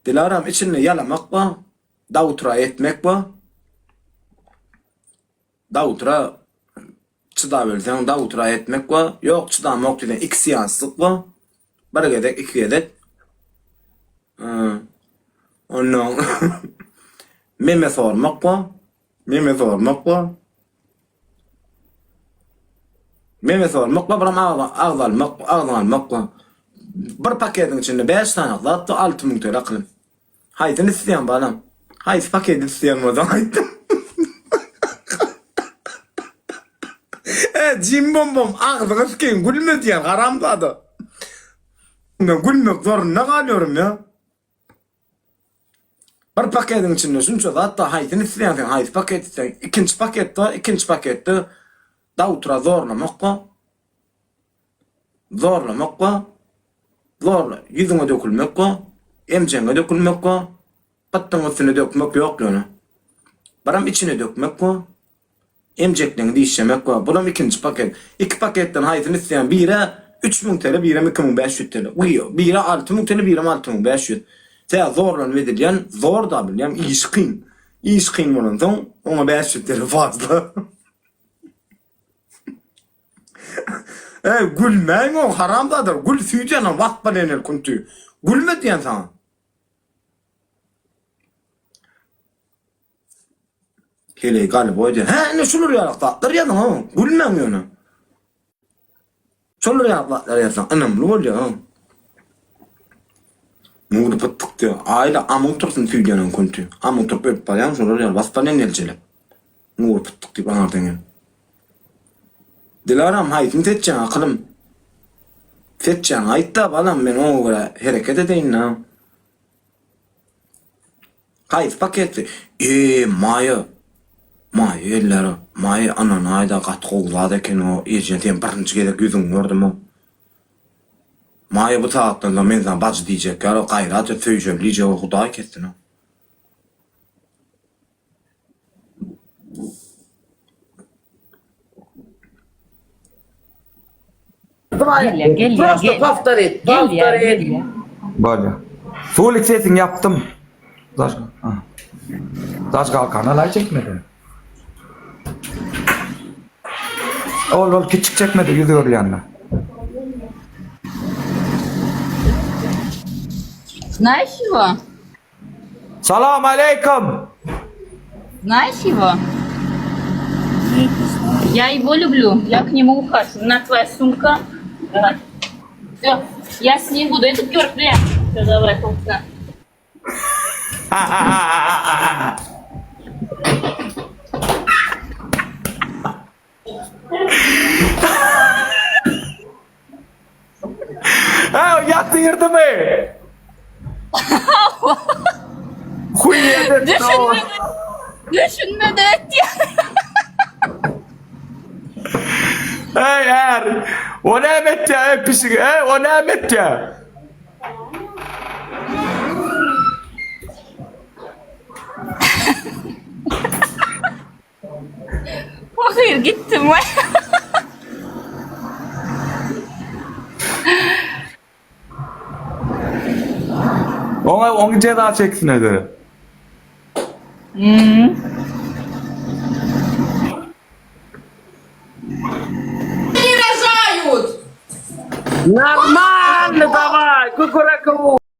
Dilaram içini yalamak mı? Davutura etmek mi? Davutura çıda versen davutura etmek mi? Yok çıdamak deden iki siyanslık mı? Bir gedek iki gedek. Ondan meme sormak mı? Meme sormak mı? Meme sormak mı? Biram ağzalmak mı? Bir paketin içinde 5 tane zat 6000 TL kılın. Haydi isteyen balam. Haydi paket isteyen o zaman haydi. Jim bom bom ağzına sıkayım gülme diyen karamdadı. Ben gülmek zorunda kalıyorum ya. Bir paketin içinde şunca hatta haydi isteyen haydi paket isteyen ikinci pakette davutura zorlamak mı? Zorlamak mı? Zorla yüzüne dökülmek mi? Emcenge dökülmek mi? Pattın üstüne dökmek yok yani. Baram içine dökmek mi? Emceklerini değiştirmek mi? Buram ikinci paket. İki paketten hayatını isteyen bire 3000 TL, bire 2500 TL. Uyuyor. Bire 6000 TL, bire 6500. Sen zorlan verilen zor da bileyim. İş kıyım. İş kıyım onun son. Ona 500 TL fazla. Gülmeyin o haramdadır. Gül süyeceğine vakt balenir kuntuyu. Gülme diyen sana. Hele galiba hoca. Ne şunur yaraklatlar ya ha. Gülmem yana. Şunur yaraklatlar yasan. Anam ne oluyor ha. Muğdu pıttık diyor. Aile amın tursun süyeceğine kuntuyu. Amın turup öp bayan şunur yarak. Vaspanen elçele. Muğdu pıttık diyor anardan yani. Dilaram hayatını seçeceğim akılım. Seçeceğim hayatta balam ben ona göre hareket edeyim ha. Hayat paketi. Maya elleri. Maya anan ayda kat koğuladı eken o iyicen birinci gedek yüzün gördüm o. Maya bu taattan da menzan bacı diyecek ya o gayratı söyleyeceğim diyecek o huday kestin o. Gel ya. Повтори. Böyle. Soğuk sesini yaptım. Zaş kalkanı lay çekmedi. Ol küçük çekmedi yüzüyor yanına. Знаешь его? Salam aleyküm. Знаешь его? Я его люблю. Я к нему ухожу. На твоя сумка. Давай. Все. Я с ним буду. Это Георг, бля. Все, давай, полка. Yaktı yırdı mı? Huyyedir. Düşünmedi et ya. Hey er. O ne emet ya? Pişik. O ne emet ya? Hayır gittim ben. Onu ceza çeksin hadi. Нормально давай, кукураку.